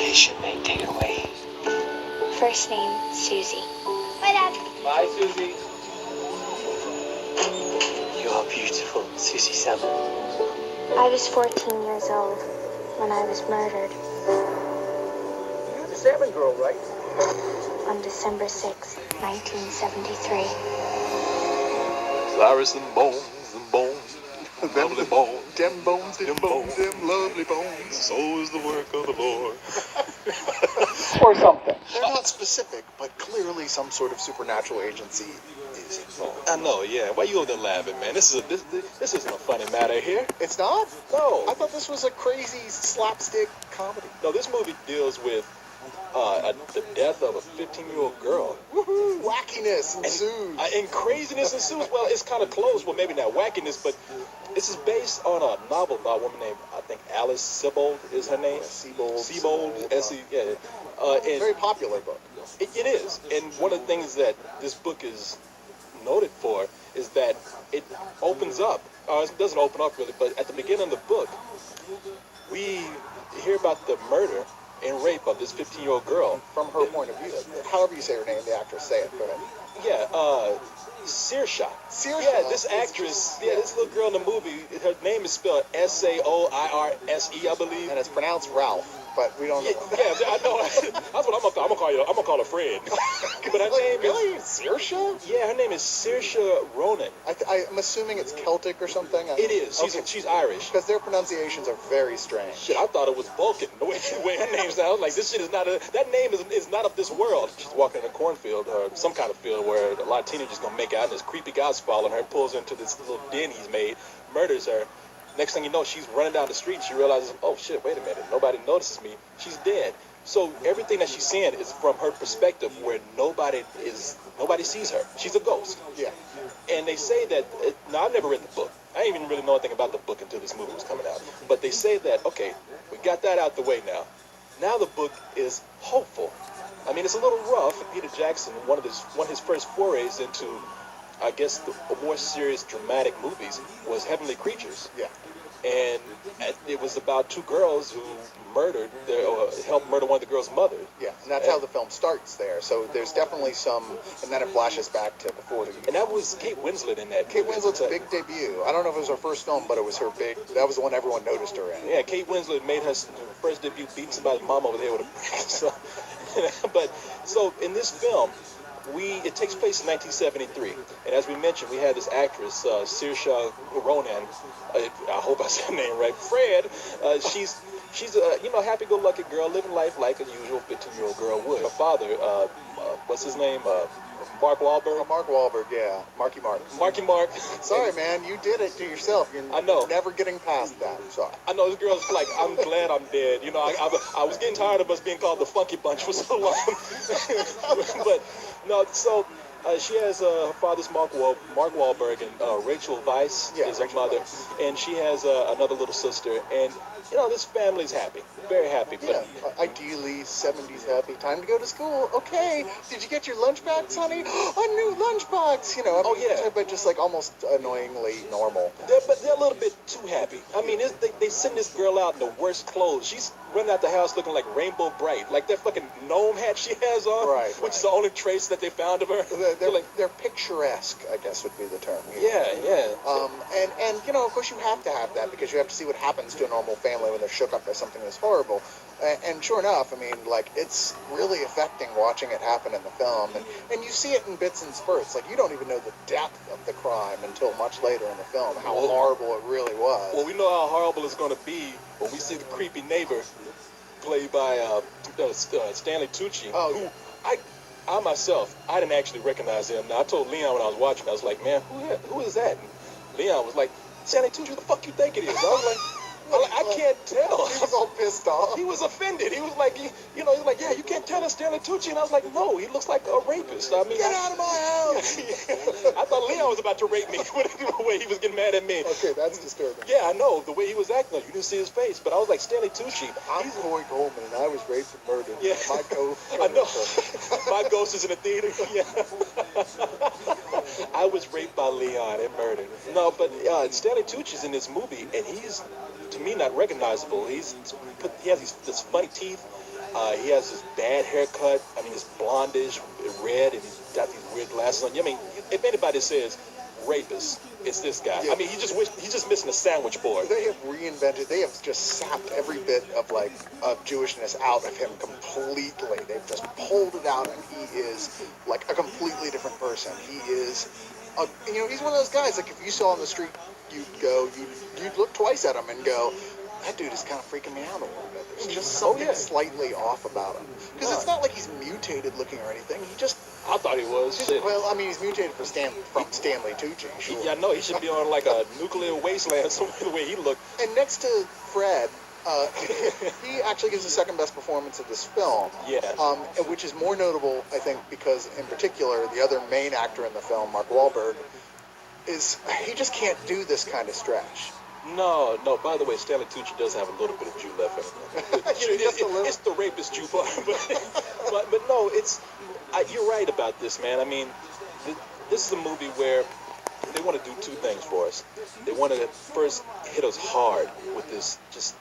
Yes, you may take it away. First name, Susie. Bye, Dad. Bye, Susie. You are beautiful, Susie Salmon. I was 14 years old when I was murdered You're the Salmon Girl, right? on December 6, 1973. Cyrus and bones, lovely bones. Them bones, them lovely bones. So is the work of the Lord. Or something. They're not specific, but clearly some sort of supernatural agency is involved. I know, yeah. Why you over there laughing, man? This isn't a funny matter here. It's not? No. I thought this was a crazy slapstick comedy. No, this movie deals with the death of a 15-year-old girl. Woohoo! Wackiness ensues. And craziness ensues. Well, it's kind of close. Well, maybe not wackiness, but this is based on a novel by a woman named, I think, Alice Sebold is her name. Sebold. S-E, yeah. And Very popular book. it is. And one of the things that this book is noted for is that it opens up, or it doesn't open up really, but at the beginning of the book, we hear about the murder and rape of this 15-year-old girl. From her point of view. However you say her name, the actress, say it. Go ahead. Yeah, Saoirse. Saoirse. Yeah, this actress, this little girl in the movie, her name is spelled Saoirse, I believe. And it's pronounced Ralph, but we don't know. Yeah, I know. That's what I'm gonna call you. I'm gonna call her Fred. But her name really? is Saoirse? Yeah, her name is Saoirse Ronan. I'm assuming it's Celtic or something. It is. She's Irish. Because their pronunciations are very strange. Shit, I thought it was Vulcan. The way her name sounds, like this shit is not that name is not of this world. She's walking in a cornfield or some kind of field where a lot of teenagers gonna make out, and this creepy guy's following her, pulls her into this little den he's made, murders her. Next thing you know, she's running down the street and she realizes, oh shit, wait a minute, nobody notices me. She's dead. So everything that she's seeing is from her perspective, where nobody sees her. She's a ghost. Yeah. And they say that, now I've never read the book. I didn't even really know anything about the book until this movie was coming out. But they say that, okay, we got that out the way now. Now the book is hopeful. I mean, it's a little rough. Peter Jackson, one of his first forays into, I guess, the more serious, dramatic movies was Heavenly Creatures. Yeah. And it was about two girls who helped murder one of the girl's mother. Yeah, and that's how the film starts there. So there's definitely some, and then it flashes back to before the. And that was Kate Winslet in that. Kate Winslet's big debut. I don't know if it was her first film, but it was her big. That was the one everyone noticed her in. Yeah, Kate Winslet made her first debut beating somebody's mom over there with a brick. So in this film, it takes place in 1973, and as we mentioned, we had this actress, Saoirse Ronan. I hope I said her name right. Fred. She's a happy-go-lucky girl living life like a usual 15-year-old girl would. Her father, what's his name? Mark Wahlberg. Oh, Mark Wahlberg, yeah, Marky Mark. Marky Mark. Sorry, man, you did it to yourself. You're I know. Never getting past that. I'm sorry. I know this girl's like, I'm glad I'm dead. You know, I was getting tired of us being called the Funky Bunch for so long. But no, so she has her father's Mark Wahlberg, and Rachel Weisz is her mother, and she has another little sister, and this family's happy, very happy. Yeah, ideally 70s happy. Time to go to school. Okay, did you get your lunchbox, honey? A new lunchbox. But just like almost annoyingly normal. They're a little bit too happy. I mean, they send this girl out in the worst clothes. She's running out the house looking like Rainbow Bright, like that fucking gnome hat she has on, which is the only trace that they found of her. They're picturesque, I guess would be the term. Yeah. And of course you have to have that because you have to see what happens to a normal family when they're shook up by something this horrible. And sure enough, I mean, like, it's really affecting watching it happen in the film. And you see it in bits and spurts. Like, you don't even know the depth of the crime until much later in the film, how horrible it really was. Well, we know how horrible it's going to be when we see the creepy neighbor played by Stanley Tucci, who I myself, I didn't actually recognize him. Now, I told Leon when I was watching, I was like, man, who is that? And Leon was like, Stanley Tucci, who the fuck you think it is? I was like, I can't tell. He was all pissed off. He was offended. He was like, he was like, yeah, you can't tell us Stanley Tucci. And I was like, no, he looks like a rapist. I mean, get out of my house. I thought Leon was about to rape me with the way he was getting mad at me. Okay, that's disturbing. Yeah, I know, the way he was acting. You didn't see his face, but I was like, Stanley Tucci. I'm Corey Coleman, and I was raped and murdered. Yeah. My ghost. I know. My ghost is in the theater. Yeah. I was raped by Leon and murdered. No, but Stanley Tucci's in this movie, and he's, to me, not recognizable. He has this funny teeth. He has this bad haircut. I mean, it's blondish, red, and he's got these weird glasses on. I mean, if anybody says rapist, it's this guy. Yeah. I mean, he's just missing a sandwich board. They have reinvented. They have just sapped every bit of of Jewishness out of him completely. They've just pulled it out, and he is like a completely different person. He is, he's one of those guys. Like if you saw on the street, you'd look twice at him and go, that dude is kind of freaking me out a little bit. There's just something slightly off about him. Because it's not like he's mutated looking or anything. I thought he was. Shit. Well, I mean, he's mutated from Stanley Tucci, sure. Yeah, I know. He should be on like a nuclear wasteland somewhere the way he looked. And next to Fred, he actually gives the second best performance of this film. Yeah. Which is more notable, I think, because in particular, the other main actor in the film, Mark Wahlberg, he just can't do this kind of stretch. No. By the way, Stanley Tucci does have a little bit of Jew left in him. It's the rapist Jew part, but no, you're right about this, man. I mean, this is a movie where they want to do two things for us. They want to first hit us hard with this just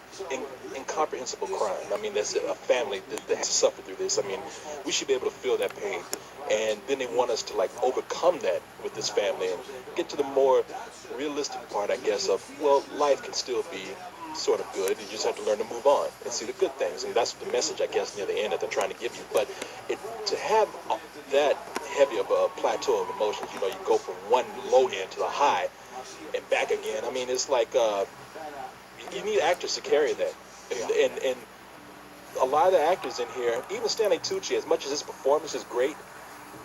incomprehensible crime. I mean, that's a family that has suffered through this. I mean, we should be able to feel that pain. And then they want us to like overcome that with this family and get to the more realistic part, I guess, of, well, life can still be sort of good. You just have to learn to move on and see the good things. And that's the message, I guess, near the end that they're trying to give you. But to have that heavy of a plateau of emotions, you go from one low end to the high and back again. I mean, it's like you need actors to carry that. And a lot of the actors in here, even Stanley Tucci, as much as his performance is great,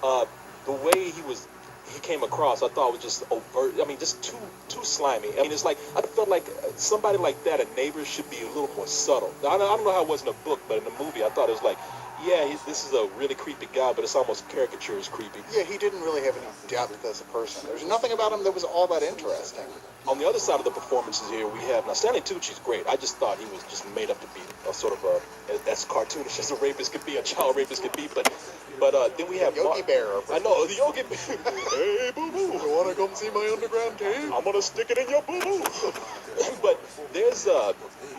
the way he came across, I thought was just overt. I mean, just too slimy. I mean, it's like I felt like somebody like that, a neighbor, should be a little more subtle. I don't know how it was in the book, but in the movie, I thought it was like, yeah, this is a really creepy guy, but it's almost caricature as creepy. Yeah, he didn't really have any depth as a person. There's nothing about him that was all that interesting. On the other side of the performances here, we have, now Stanley Tucci's great. I just thought he was just made up to be a sort of as cartoonish as a rapist could be, a child rapist could be, but then we have Yogi Bear. I know, the Yogi Bear. Hey, boo-boo. You want to come see my underground cave? I'm going to stick it in your boo-boo. But there's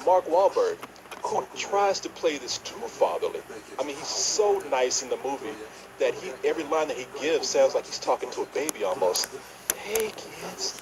Mark Wahlberg, who tries to play this too fatherly. I mean, he's so nice in the movie that every line that he gives sounds like he's talking to a baby almost. Hey, kids.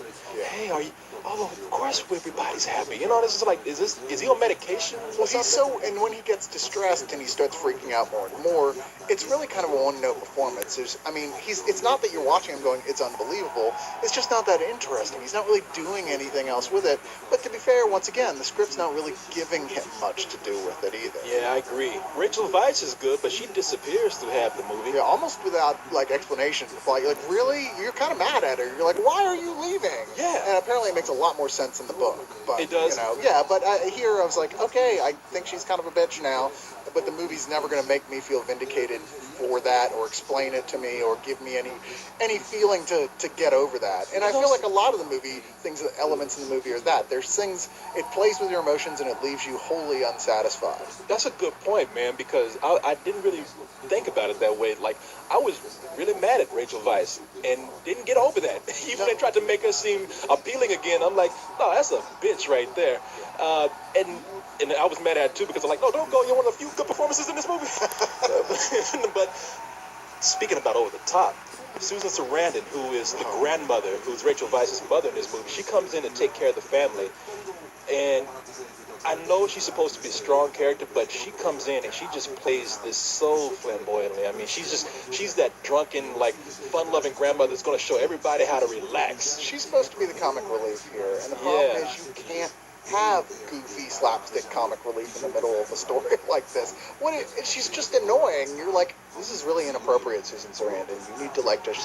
Hey, are you? Oh, of course everybody's happy. This is like, is he on medication or something? And when he gets distressed and he starts freaking out more and more, it's really kind of a one-note performance. It's not that you're watching him going, it's unbelievable. It's just not that interesting. He's not really doing anything else with it. But to be fair, once again, the script's not really giving him much to do with it either. Yeah, I agree. Rachel Weisz is good, but she disappears through half the movie. Yeah, almost without explanation. Like really, you're kind of mad at her. You're like, why are you leaving? Yeah. And apparently it makes a lot more sense in the book. But, it does. Yeah, but here I was like, okay, I think she's kind of a bitch now, but the movie's never going to make me feel vindicated for that or explain it to me or give me any feeling to get over that. And I feel like a lot of the movie elements in the movie are that. There's things, it plays with your emotions and it leaves you wholly unsatisfied. That's a good point, man, because I didn't really think about it that way. Like, I was really mad at Rachel Weisz and didn't get over that. Even they tried to make her seem appealing again. I'm like, no, that's a bitch right there. And I was mad at it too because I'm like, no, don't go. You're one of the few good performances in this movie. But speaking about over the top, Susan Sarandon, who is the grandmother, who's Rachel Weisz's mother in this movie, she comes in to take care of the family. And I know she's supposed to be a strong character, but she comes in and she just plays this so flamboyantly. I mean, she's that drunken, like, fun-loving grandmother that's going to show everybody how to relax. She's supposed to be the comic relief here, and the problem is you can't have goofy slapstick comic relief in the middle of a story like this. She's just annoying. You're like, this is really inappropriate, Susan Sarandon. You need to just